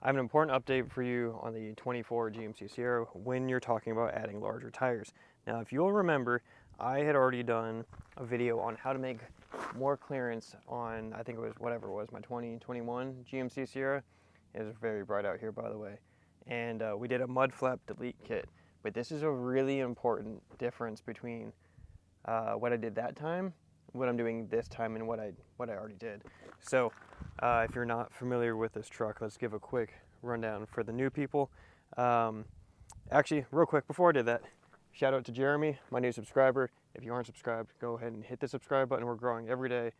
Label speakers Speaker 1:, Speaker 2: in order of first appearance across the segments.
Speaker 1: I have an important update for you on the 24 GMC Sierra when you're talking about adding larger tires. Now, if you'll remember, I had already done a video on how to make more clearance on, I think it was whatever it was, my 2021 GMC Sierra. It is very bright out here, by the way. And we did a mud flap delete kit. But this is a really important difference between what I did that time, what I'm doing this time, and what I already did. So if you're not familiar with this truck, let's give a quick rundown for the new people. Actually, real quick, before I did that, shout out to Jeremy, my new subscriber. If you aren't subscribed, go ahead and hit the subscribe button. We're growing every day.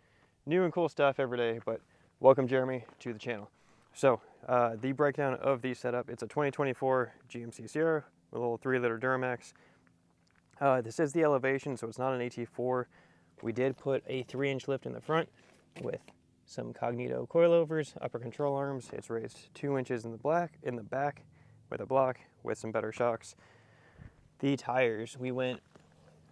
Speaker 1: New and cool stuff every day, but welcome, Jeremy, to the channel. So the breakdown of the setup, it's a 2024 GMC Sierra with a little 3-liter Duramax. This is the elevation, so it's not an AT4. We did put a 3-inch lift in the front with some Cognito coilovers, upper control arms. It's raised 2 inches in the back with a block with some better shocks. The tires, we went,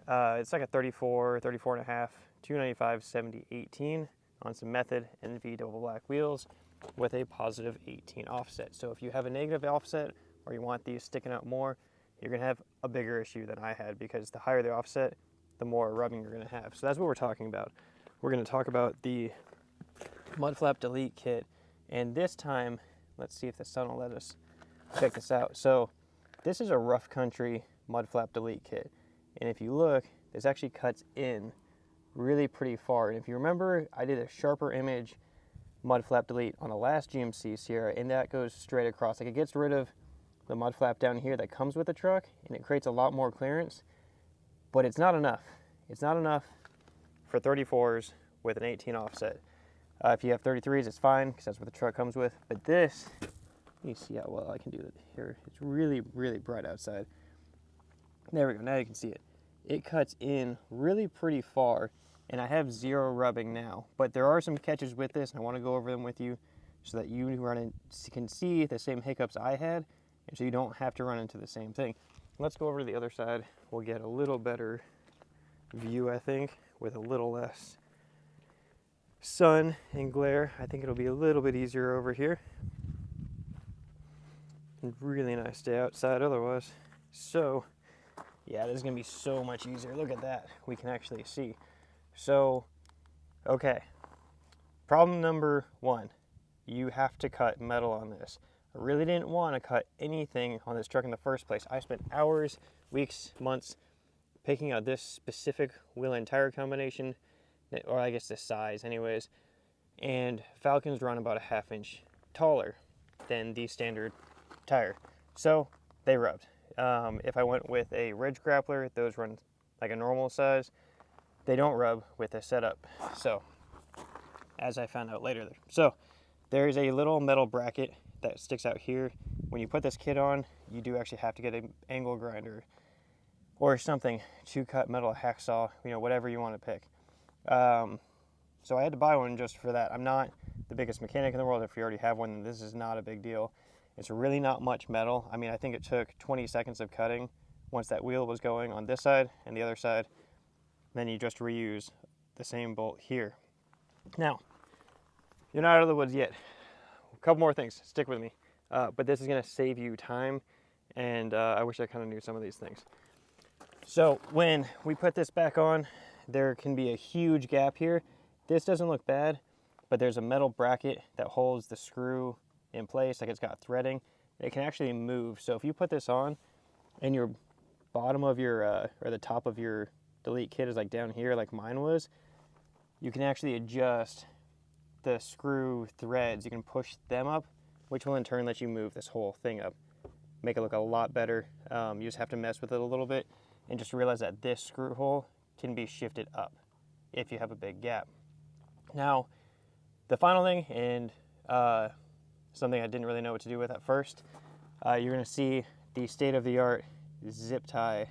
Speaker 1: it's like a 34 and a half, 295, 70, 18 on some Method NV double black wheels with a positive 18 offset. So if you have a negative offset or you want these sticking out more, you're gonna have a bigger issue than I had, because the higher the offset, the more rubbing you're gonna have. So that's what we're talking about. We're gonna talk about the mud flap delete kit, and this time, let's see if the sun will let us check this out. So this is a rough country mud flap delete kit, and if you look, this actually cuts in really pretty far. And if you remember, I did a sharper image mud flap delete on the last GMC Sierra, and that goes straight across. Like, it gets rid of the mud flap down here that comes with the truck, and it creates a lot more clearance, but it's not enough. It's not enough for 34s with an 18 offset. If you have 33s, it's fine, because that's what the truck comes with. But this, you see how well I can do it here. It's really, really bright outside. There we go, now you can see it. It cuts in really pretty far, and I have zero rubbing now. But there are some catches with this, and I want to go over them with you so that you can see the same hiccups I had, and so you don't have to run into the same thing. Let's go over to the other side. We'll get a little better view, I think, with a little less sun and glare. I think it'll be a little bit easier over here. And really nice day outside otherwise. So yeah, this is gonna be so much easier. Look at that, we can actually see. So, okay, problem number 1, you have to cut metal on this. I really didn't want to cut anything on this truck in the first place. I spent hours, weeks, months picking out this specific wheel and tire combination, or I guess the size anyways, and Falcons run about a 1/2 inch taller than the standard tire, so they rubbed. If I went with a Ridge Grappler, those run like a normal size. They don't rub with a setup, so as I found out later. So there is a little metal bracket that sticks out here. When you put this kit on, you do actually have to get an angle grinder or something to cut metal, a hacksaw, whatever you want to pick. So I had to buy one just for that. I'm not the biggest mechanic in the world. If you already have one, then this is not a big deal. It's really not much metal. I mean, I think it took 20 seconds of cutting once that wheel was going on this side and the other side. Then you just reuse the same bolt here. Now, you're not out of the woods yet. A couple more things, stick with me. But this is gonna save you time, and I wish I kind of knew some of these things. So when we put this back on, there can be a huge gap here. This doesn't look bad, but there's a metal bracket that holds the screw in place, like it's got threading. It can actually move. So if you put this on and your bottom of your, or the top of your delete kit is like down here, like mine was, you can actually adjust the screw threads. You can push them up, which will in turn let you move this whole thing up, make it look a lot better. You just have to mess with it a little bit and just realize that this screw hole can be shifted up if you have a big gap. Now, the final thing, and something I didn't really know what to do with at first, you're gonna see the state-of-the-art zip tie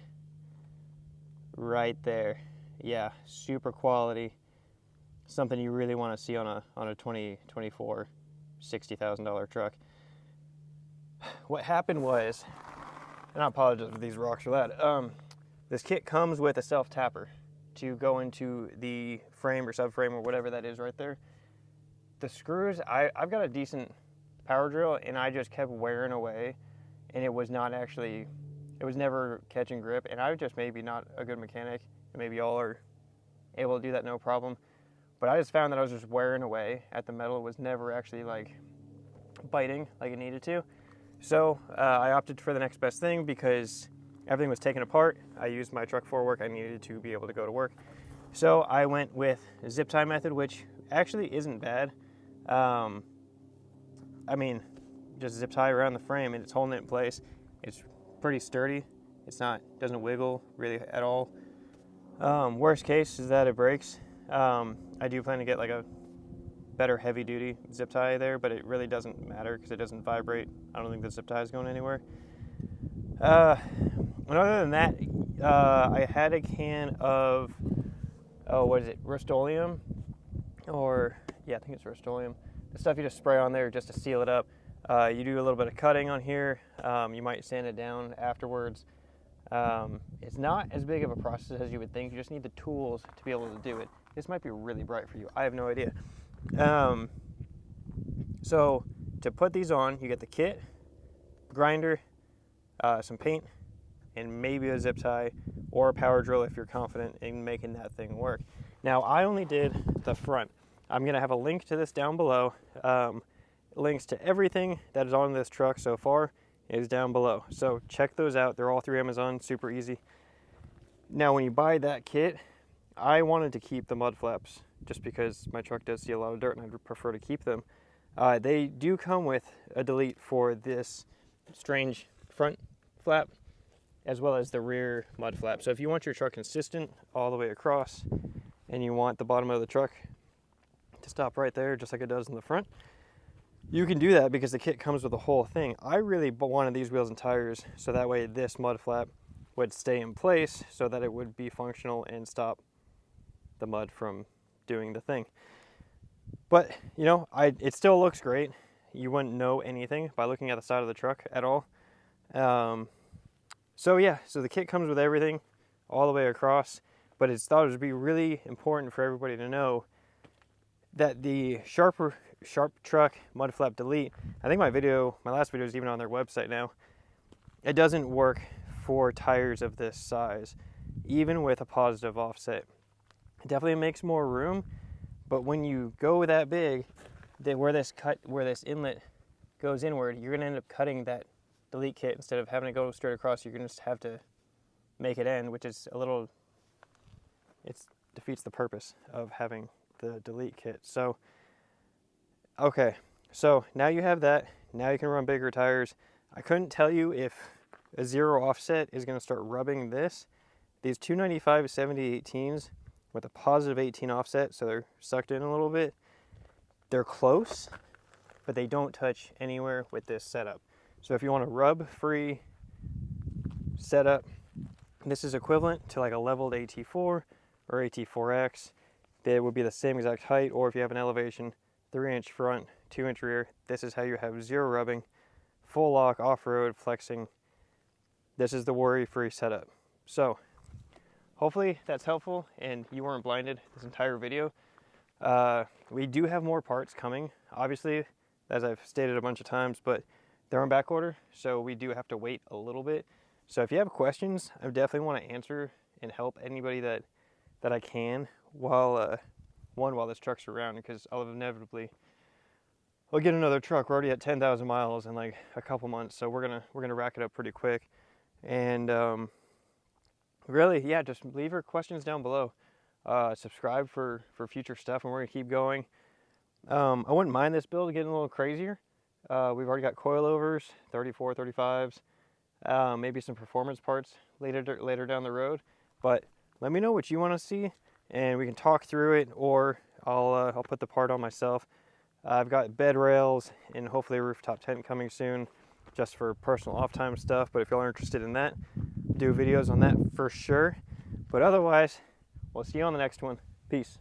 Speaker 1: right there. Yeah, super quality. Something you really want to see on a 2024 $60,000 truck. What happened was, and I apologize for these rocks for that, this kit comes with a self-tapper to go into the frame or subframe or whatever that is right there. The screws, I've got a decent power drill, and I just kept wearing away, and it was not actually, it was never catching grip, and I was just maybe not a good mechanic, and maybe y'all are able to do that no problem. But I just found that I was just wearing away at the metal. It was never actually like biting like it needed to. So I opted for the next best thing because everything was taken apart. I used my truck for work. I needed to be able to go to work. So I went with a zip tie method, which actually isn't bad. I mean, just zip tie around the frame and it's holding it in place. It's pretty sturdy. It's not, doesn't wiggle really at all. Worst case is that it breaks. I do plan to get like a better heavy duty zip tie there, but it really doesn't matter because it doesn't vibrate. I don't think the zip tie is going anywhere. And other than that, I had a can of, what is it, Rust-Oleum? Or, yeah, I think it's Rust-Oleum. The stuff you just spray on there just to seal it up. You do a little bit of cutting on here. You might sand it down afterwards. It's not as big of a process as you would think. You just need the tools to be able to do it. This might be really bright for you. I have no idea. So to put these on, you get the kit, grinder, some paint, and maybe a zip tie or a power drill if you're confident in making that thing work. Now, I only did the front. I'm going to have a link to this down below. Links to everything that is on this truck so far is down below. So check those out. They're all through Amazon, super easy. Now, when you buy that kit, I wanted to keep the mud flaps just because my truck does see a lot of dirt and I'd prefer to keep them. They do come with a delete for this strange front flap as well as the rear mud flap. So if you want your truck consistent all the way across and you want the bottom of the truck to stop right there just like it does in the front, you can do that because the kit comes with the whole thing. I really wanted these wheels and tires so that way this mud flap would stay in place so that it would be functional and stop the mud from doing the thing. But you know, it still looks great. You wouldn't know anything by looking at the side of the truck at all. So yeah, so the kit comes with everything all the way across, but it's thought it would be really important for everybody to know that the Sharp Truck mud flap delete, I think my last video is even on their website now. It doesn't work for tires of this size, even with a positive offset. It definitely makes more room, but when you go that big, where this inlet goes inward, you're gonna end up cutting that delete kit instead of having to go straight across. You're gonna just have to make it end, which is it defeats the purpose of having the delete kit. So, okay, so now you have that. Now you can run bigger tires. I couldn't tell you if a 0 offset is gonna start rubbing this. These 295 7018s with a positive 18 offset, so they're sucked in a little bit. They're close, but they don't touch anywhere with this setup. So if you want a rub-free setup, this is equivalent to like a leveled AT4 or AT4X. They would be the same exact height, or if you have an elevation, 3-inch front, 2-inch rear, this is how you have 0 rubbing, full lock, off-road, flexing. This is the worry-free setup. So hopefully that's helpful and you weren't blinded this entire video. We do have more parts coming, obviously, as I've stated a bunch of times, but they're on back order, so we do have to wait a little bit. So if you have questions, I definitely want to answer and help anybody that I can while this truck's around, because I'll get another truck. We're already at 10,000 miles in like a couple months, so we're gonna rack it up pretty quick. And really, yeah, just leave your questions down below. Subscribe for future stuff, and we're gonna keep going. I wouldn't mind this build getting a little crazier. We've already got coilovers, 34, 35s, maybe some performance parts later down the road. But let me know what you want to see, and we can talk through it, or I'll put the part on myself. I've got bed rails and hopefully a rooftop tent coming soon, just for personal off time stuff. But if y'all are interested in that, do videos on that for sure. But otherwise, we'll see you on the next one. Peace.